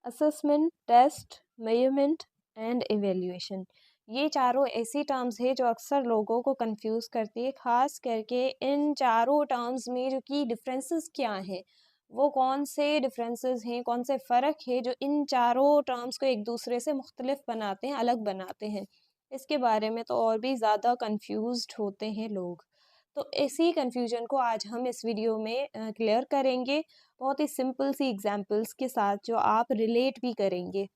Assessment, test, measurement and evaluation. ये चारों ऐसी टर्म्स है जो अक्सर लोगों को कंफ्यूज करती है। खास करके इन चारों टर्म्स में जो की डिफरेंसेस क्या हैं, वो कौन से डिफरेंसेस हैं, कौन से फ़र्क है जो इन चारों टर्म्स को एक दूसरे से मुख्तलिफ बनाते हैं, अलग बनाते हैं। इसके बारे में तो और भी ज़्यादा कंफ्यूज्ड होते हैं लोग। तो इसी कन्फ्यूजन को आज हम इस वीडियो में क्लियर करेंगे, बहुत ही सिंपल सी एग्जांपल्स के साथ जो आप रिलेट भी करेंगे।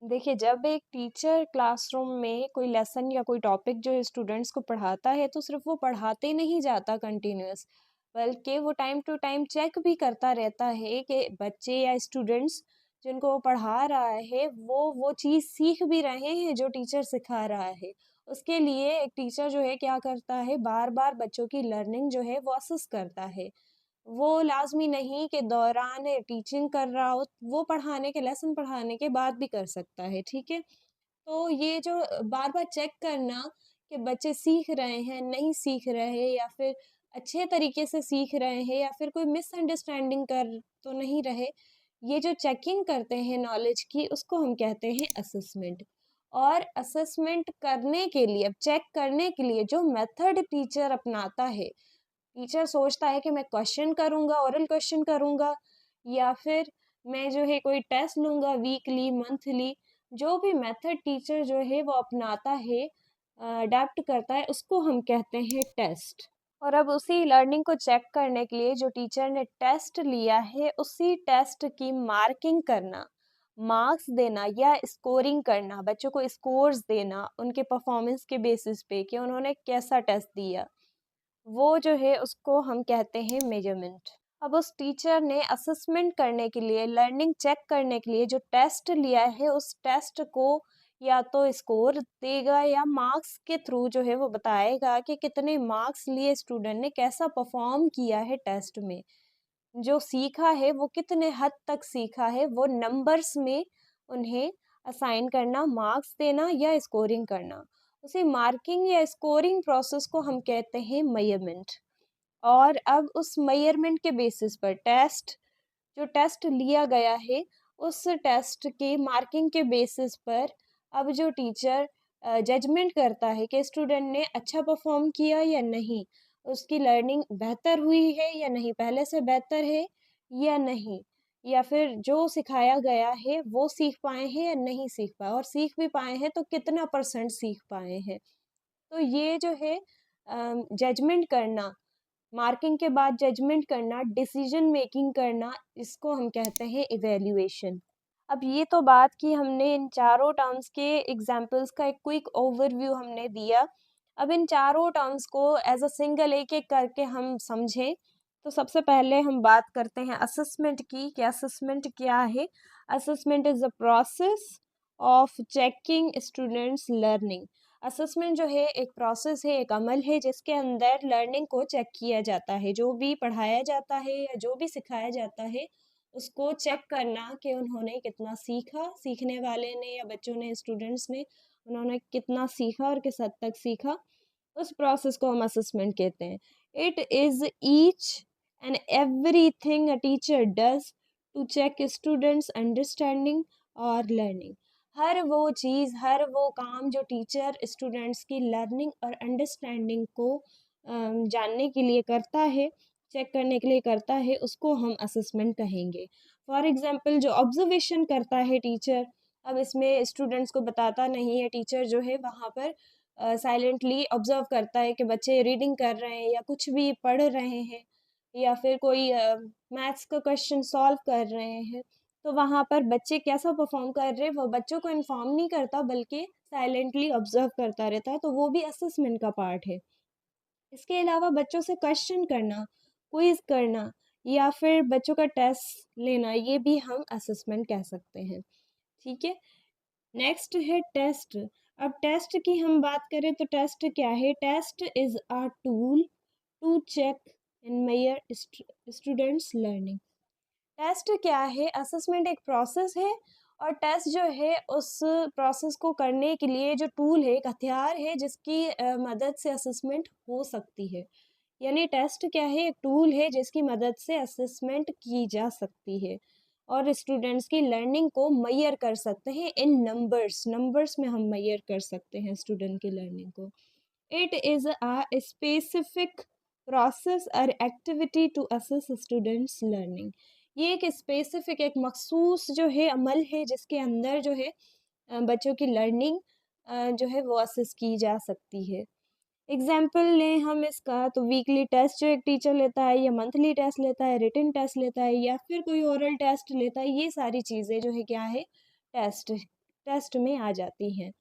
देखिए, जब एक टीचर क्लासरूम में कोई लेसन या कोई टॉपिक जो स्टूडेंट्स को पढ़ाता है, तो सिर्फ वो पढ़ाते नहीं जाता कंटिन्यूअस, बल्कि वो टाइम टू टाइम चेक भी करता रहता है कि बच्चे या स्टूडेंट्स जिनको वो पढ़ा रहा है, वो चीज़ सीख भी रहे हैं जो टीचर सिखा रहा है। उसके लिए एक टीचर जो है क्या करता है, बार-बार बच्चों की लर्निंग जो है वो असेस करता है। वो लाज़मी नहीं कि दौरान टीचिंग कर रहा हो, वो पढ़ाने के लेसन पढ़ाने के बाद भी कर सकता है, ठीक है? तो ये जो बार-बार चेक करना कि बच्चे सीख रहे हैं, नहीं सीख रहे या फिर अच्छे तरीके से सीख रहे हैं या फिर कोई मिसअंडरस्टैंडिंग कर तो नहीं रहे, ये जो चेकिंग करते हैं नॉलेज की, उसको हम कहते हैं असेसमेंट। और असेसमेंट करने के लिए, अब चेक करने के लिए जो मेथड टीचर अपनाता है, टीचर सोचता है कि मैं क्वेश्चन करूँगा, ओरल क्वेश्चन करूँगा या फिर मैं जो है कोई टेस्ट लूँगा वीकली, मंथली, जो भी मेथड टीचर जो है वो अपनाता है, अडैप्ट करता है, उसको हम कहते हैं टेस्ट। और अब उसी लर्निंग को चेक करने के लिए जो टीचर ने टेस्ट लिया है, उसी टेस्ट की मार्किंग करना, मार्क्स देना या स्कोरिंग करना, बच्चों को स्कोर्स देना उनके परफॉर्मेंस के बेसिस पे कि उन्होंने कैसा टेस्ट दिया, वो जो है उसको हम कहते हैं मेजरमेंट। अब उस टीचर ने असेसमेंट करने के लिए, लर्निंग चेक करने के लिए जो टेस्ट लिया है, उस टेस्ट को या तो स्कोर देगा या मार्क्स के थ्रू जो है वो बताएगा कि कितने मार्क्स लिए स्टूडेंट ने, कैसा परफॉर्म किया है टेस्ट में, जो सीखा है वो कितने हद तक सीखा है, वो नंबर्स में उन्हें असाइन करना, मार्क्स देना या स्कोरिंग करना। उसी मार्किंग या स्कोरिंग प्रोसेस को हम कहते हैं मेजरमेंट। और अब उस मेजरमेंट के बेसिस पर जो टेस्ट लिया गया है, उस टेस्ट के मार्किंग के बेसिस पर अब जो टीचर जजमेंट करता है कि स्टूडेंट ने अच्छा परफॉर्म किया या नहीं, उसकी लर्निंग बेहतर हुई है या नहीं, पहले से बेहतर है या नहीं, या फिर जो सिखाया गया है वो सीख पाए हैं या नहीं सीख पाए, और सीख भी पाए हैं तो कितना परसेंट सीख पाए हैं। तो ये जो है जजमेंट करना, मार्किंग के बाद जजमेंट करना, डिसीजन मेकिंग करना, इसको हम कहते हैं इवैल्यूएशन। अब ये तो बात की हमने इन चारों टर्म्स के एग्जाम्पल्स का, एक क्विक ओवरव्यू हमने दिया। अब इन चारों टर्म्स को एज अ सिंगल एक-एक करके हम समझें, तो सबसे पहले हम बात करते हैं असेसमेंट की कि असेसमेंट क्या है? Assessment is a process of checking students learning. Assessment जो है एक प्रोसेस है, एक अमल है जिसके अंदर लर्निंग को चेक किया जाता है। जो भी पढ़ाया जाता है या जो भी सिखाया जाता है, उसको चेक करना कि उन्होंने कितना सीखा, सीखने वाले ने या बच्चों ने, स्टूडेंट्स ने, उन्होंने कितना सीखा और किस हद तक सीखा, उस प्रोसेस को हम असेसमेंट कहते हैं। It is each and everything a teacher does to check students understanding और लर्निंग। हर वो चीज़, हर वो काम जो टीचर स्टूडेंट्स की लर्निंग और अंडरस्टैंडिंग को जानने के लिए करता है, चेक करने के लिए करता है, उसको हम असेसमेंट कहेंगे। फॉर एग्ज़ाम्पल जो ऑब्ज़र्वेशन करता है टीचर, अब इसमें स्टूडेंट्स को बताता नहीं है, टीचर जो है वहाँ पर साइलेंटली ऑब्ज़र्व करता है कि बच्चे रीडिंग कर रहे हैं या कुछ भी पढ़ रहे हैं या फिर कोई मैथ्स का क्वेश्चन सॉल्व कर रहे हैं। तो वहाँ पर बच्चे कैसा परफ़ॉर्म कर रहे हैं, वो बच्चों को इन्फॉर्म नहीं करता बल्कि साइलेंटली ऑब्ज़र्व करता रहता है, तो वो भी असेसमेंट का पार्ट है। इसके अलावा बच्चों से क्वेश्चन करना, क्विज़ करना या फिर बच्चों का टेस्ट लेना, ये भी हम असेसमेंट कह सकते हैं, ठीक है? नेक्स्ट है टेस्ट। अब टेस्ट की हम बात करें तो टेस्ट क्या है? Test is a tool to check and measure students learning. Test क्या है? असेसमेंट एक प्रोसेस है और टेस्ट जो है उस प्रोसेस को करने के लिए जो टूल है, एक हथियार है जिसकी मदद से असेसमेंट हो सकती है। यानी टेस्ट क्या है? एक टूल है जिसकी मदद से असेसमेंट की जा सकती है। और स्टूडेंट्स की लर्निंग को मेजर कर सकते हैं इन नंबर्स। नंबर्स में हम मेजर कर सकते हैं स्टूडेंट की लर्निंग को। It is a specific process और activity to assess students learning. ये एक स्पेसिफिक, एक मखसूस जो है अमल है जिसके अंदर जो है बच्चों की लर्निंग जो है वो असेस की जा सकती है। एग्जाम्पल लें हम इसका तो वीकली टेस्ट जो एक टीचर लेता है, या मंथली टेस्ट लेता है, रिटन टेस्ट लेता है, या फिर कोई ओरल टेस्ट लेता है, ये सारी चीज़ें जो है क्या है, टेस्ट टेस्ट में आ जाती हैं।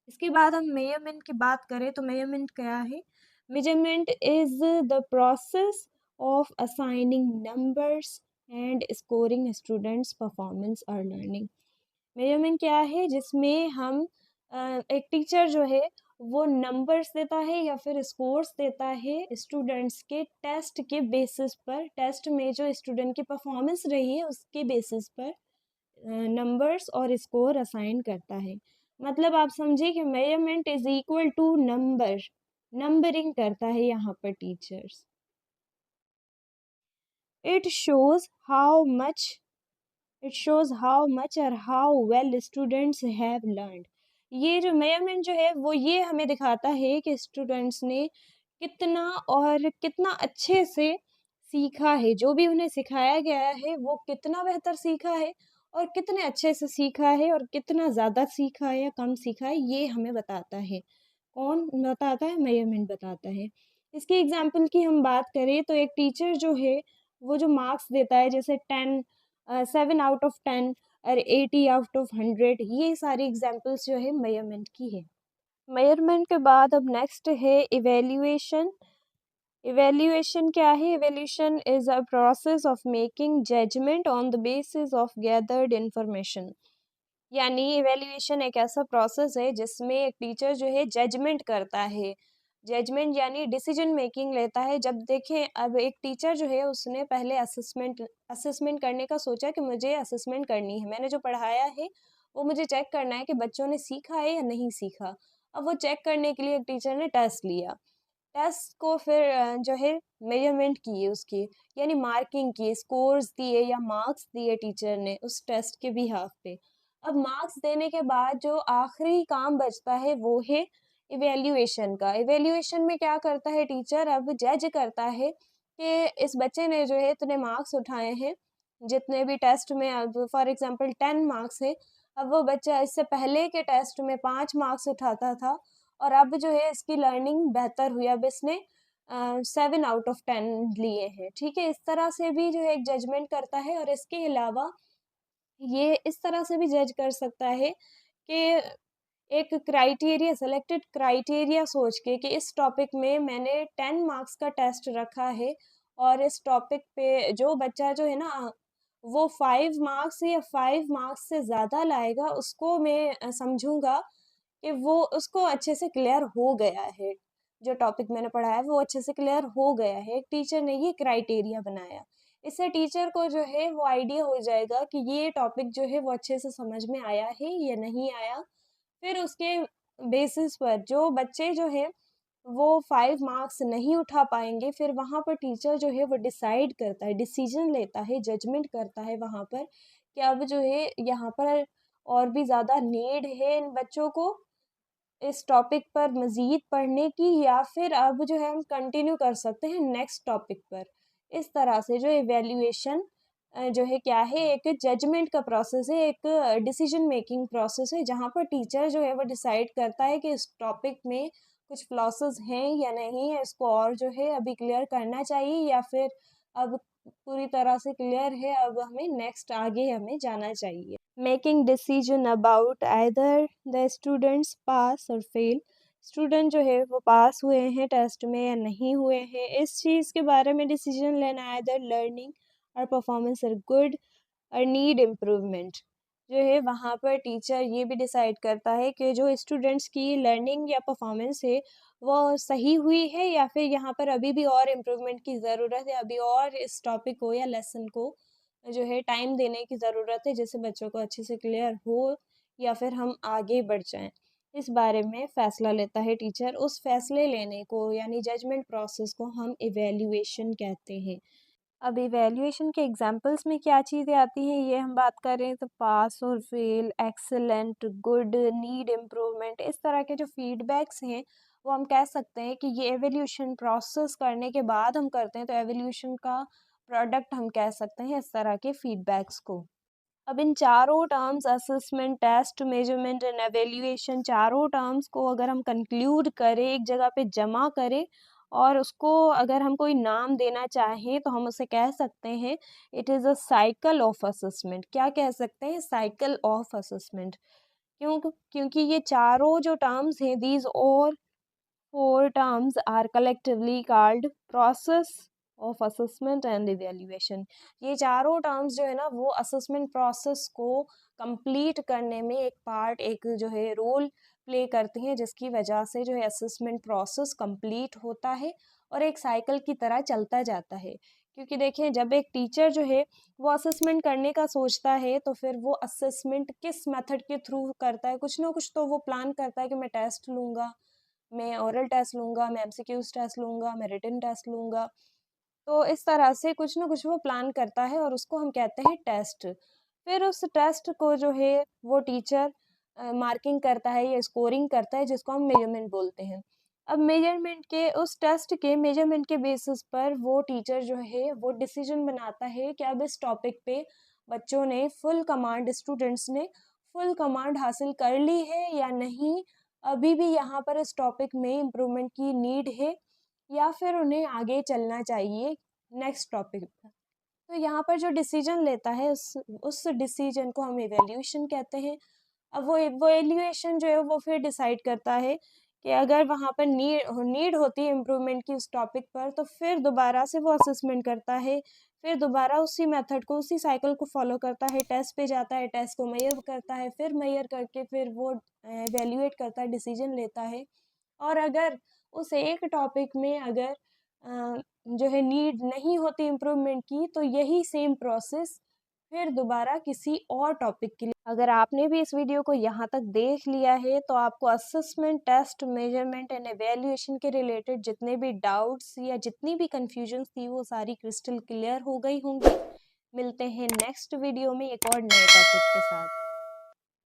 इसके बाद हम मेजरमेंट की बात करें तो मेजरमेंट क्या है? Measurement is the process of assigning numbers and scoring students performance और लर्निंग। मेजरमेंट क्या है? जिसमें हम एक टीचर जो है वो नंबर्स देता है या फिर स्कोर्स देता है स्टूडेंट्स के टेस्ट के बेसिस पर। टेस्ट में जो स्टूडेंट की परफॉर्मेंस रही है उसके बेसिस पर नंबर्स और स्कोर असाइन करता है। मतलब आप समझिए कि measurement is equal to number, numbering करता है यहाँ पर teachers. It shows how much it shows how much और how well students have learned. ये जो मेजरमेंट जो है वो ये हमें दिखाता है कि स्टूडेंट्स ने कितना और कितना अच्छे से सीखा है। जो भी उन्हें सिखाया गया है वो कितना बेहतर सीखा है और कितने अच्छे से सीखा है और कितना ज़्यादा सीखा है या कम सीखा है, ये हमें बताता है। कौन बताता है? मेजरमेंट बताता है। इसकी एग्जाम्पल की हम बात करें तो एक टीचर जो है वो जो मार्क्स देता है, जैसे 7 आउट ऑफ 10 और 80 आउट ऑफ 100, ये सारी एग्जाम्पल्स जो है मेजरमेंट की है। मेजरमेंट के बाद अब नेक्स्ट है इवेल्युएशन। इवेल्युएशन क्या है? Evaluation is a process of making judgement on the basis of gathered information. यानी इवेल्युएशन एक ऐसा प्रोसेस है जिसमें एक टीचर जो है जजमेंट करता है। जजमेंट यानी डिसीजन मेकिंग लेता है। जब देखें, अब एक टीचर जो है उसने पहले असेसमेंट असेसमेंट करने का सोचा कि मुझे असेसमेंट करनी है, मैंने जो पढ़ाया है वो मुझे चेक करना है कि बच्चों ने सीखा है या नहीं सीखा। अब वो चेक करने के लिए एक टीचर ने टेस्ट लिया। टेस्ट को फिर जो है मेजरमेंट किए उसकी, यानी मार्किंग की, स्कोर्स दिए या मार्क्स दिए टीचर ने उस टेस्ट के बिहाफ पे। अब मार्क्स देने के बाद जो आखिरी काम बचता है वो है इवेल्युएशन का। इवेल्युएशन में क्या करता है टीचर? अब जज करता है कि इस बच्चे ने जो है इतने मार्क्स उठाए हैं जितने भी टेस्ट में। अब फॉर एग्जांपल 10 मार्क्स है, अब वो बच्चा इससे पहले के टेस्ट में 5 मार्क्स उठाता था और अब जो है इसकी लर्निंग बेहतर हुई, अब इसने 7 आउट ऑफ 10 लिए हैं। ठीक है, इस तरह से भी जो है एक जजमेंट करता है। और इसके अलावा ये इस तरह से भी जज कर सकता है कि एक क्राइटेरिया, सेलेक्टेड क्राइटेरिया सोच के कि इस टॉपिक में मैंने 10 मार्क्स का टेस्ट रखा है और इस टॉपिक पे जो बच्चा जो है ना वो 5 मार्क्स या 5 मार्क्स से ज़्यादा लाएगा उसको मैं समझूंगा कि वो उसको अच्छे से क्लियर हो गया है। जो टॉपिक मैंने पढ़ाया है वो अच्छे से क्लियर हो गया है। एक टीचर ने ये क्राइटेरिया बनाया। इससे टीचर को जो है वो आइडिया हो जाएगा कि ये टॉपिक जो है वो अच्छे से समझ में आया है या नहीं आया। फिर उसके बेसिस पर जो बच्चे जो है वो 5 मार्क्स नहीं उठा पाएंगे, फिर वहाँ पर टीचर जो है वो डिसाइड करता है, डिसीजन लेता है, जजमेंट करता है वहाँ पर कि अब जो है यहाँ पर और भी ज़्यादा नीड है इन बच्चों को इस टॉपिक पर मज़ीद पढ़ने की, या फिर अब जो है हम कंटिन्यू कर सकते हैं नेक्स्ट टॉपिक पर। इस तरह से जो इवैल्यूएशन जो है क्या है, एक जजमेंट का प्रोसेस है, एक डिसीजन मेकिंग प्रोसेस है, जहाँ पर टीचर जो है वो डिसाइड करता है कि इस टॉपिक में कुछ फ्लॉसेस हैं या नहीं है, इसको और जो है अभी क्लियर करना चाहिए, या फिर अब पूरी तरह से क्लियर है, अब हमें नेक्स्ट आगे हमें जाना चाहिए। Making decision about either the students pass और फेल। स्टूडेंट जो है वो पास हुए हैं टेस्ट में या नहीं हुए हैं, इस चीज़ के बारे में डिसीजन लेना। आइदर लर्निंग और परफॉर्मेंस आर गुड और नीड इम्प्रूवमेंट। जो है वहाँ पर टीचर ये भी डिसाइड करता है कि जो स्टूडेंट्स की लर्निंग या परफॉर्मेंस है वो सही हुई है या फिर यहाँ पर अभी भी और इम्प्रूवमेंट की ज़रूरत है, अभी और इस टॉपिक को या लेसन को जो है टाइम देने की ज़रूरत है, जिससे बच्चों को अच्छे से क्लियर हो या फिर हम आगे बढ़ जाएं। इस बारे में फ़ैसला लेता है टीचर। उस फैसले लेने को यानी जजमेंट प्रोसेस को हम इवैल्यूएशन कहते हैं। अब इवैल्यूएशन के एग्जांपल्स में क्या चीज़ें आती हैं, ये हम बात करें तो पास और fail, excellent, good, need improvement, इस तरह के जो फीडबैक्स हैं, वो हम कह सकते हैं कि ये एवोल्यूशन प्रोसेस करने के बाद हम करते हैं, तो एवोल्यूशन का प्रोडक्ट हम कह सकते हैं इस तरह के फीडबैक्स को। अब इन चारों terms assessment, test, measurement and evaluation, चारों टर्म्स को अगर हम कंक्लूड करें, एक जगह पे जमा करें और उसको अगर हम कोई नाम देना चाहें तो हम उसे कह सकते हैं it is a cycle of assessment. क्या कह सकते हैं? Cycle of assessment. क्योंकि ये चारों जो टर्म्स हैं, these all four terms are collectively called process of assessment and evaluation। ये चारों टर्म्स जो है ना वो असेसमेंट प्रोसेस को कंप्लीट करने में एक पार्ट, एक जो है रोल प्ले करती हैं, जिसकी वजह से जो है असेसमेंट प्रोसेस कंप्लीट होता है और एक साइकिल की तरह चलता जाता है। क्योंकि देखिए, जब एक टीचर जो है वो असेसमेंट करने का सोचता है तो फिर वो असेसमेंट किस मेथड के थ्रू करता है, कुछ ना कुछ तो वो प्लान करता है कि मैं टेस्ट लूँगा, मैं ओरल टेस्ट लूँगा, मैं एमसीक्यूज़ टेस्ट लूँगा, मैं रिटन टेस्ट लूँगा। तो इस तरह से कुछ न कुछ वो प्लान करता है और उसको हम कहते हैं टेस्ट। फिर उस टेस्ट को जो है वो टीचर मार्किंग करता है या स्कोरिंग करता है, जिसको हम मेजरमेंट बोलते हैं। अब मेजरमेंट के उस टेस्ट के मेजरमेंट के बेसिस पर वो टीचर जो है वो डिसीजन बनाता है कि अब इस टॉपिक पे बच्चों ने फुल कमांड, स्टूडेंट्स ने फुल कमांड हासिल कर ली है या नहीं, अभी भी यहाँ पर इस टॉपिक में इम्प्रूवमेंट की नीड है या फिर उन्हें आगे चलना चाहिए नेक्स्ट टॉपिक पर। तो यहाँ पर जो डिसीजन लेता है उस डिसीजन को हम इवैल्यूएशन कहते हैं। अब वो इवैल्यूएशन जो है वो फिर डिसाइड करता है कि अगर वहाँ पर नीड होती है इम्प्रूवमेंट की उस टॉपिक पर, तो फिर दोबारा से वो असेसमेंट करता है, फिर दोबारा उसी मेथड को, उसी साइकिल को फॉलो करता है, टेस्ट पे जाता है, टेस्ट को मेजर करता है, फिर मेजर करके फिर वो इवैल्यूएट करता है, डिसीजन लेता है। और अगर उस एक टॉपिक में अगर जो है नीड नहीं होती इम्प्रूवमेंट की, तो यही सेम प्रोसेस फिर दोबारा किसी और टॉपिक के लिए। अगर आपने भी इस वीडियो को यहाँ तक देख लिया है तो आपको assessment, test, measurement and evaluation के रिलेटेड जितने भी डाउट्स या जितनी भी कंफ्यूजन्स थी वो सारी क्रिस्टल क्लियर हो गई होंगी। मिलते हैं नेक्स्ट वीडियो में एक और नए टॉपिक के साथ।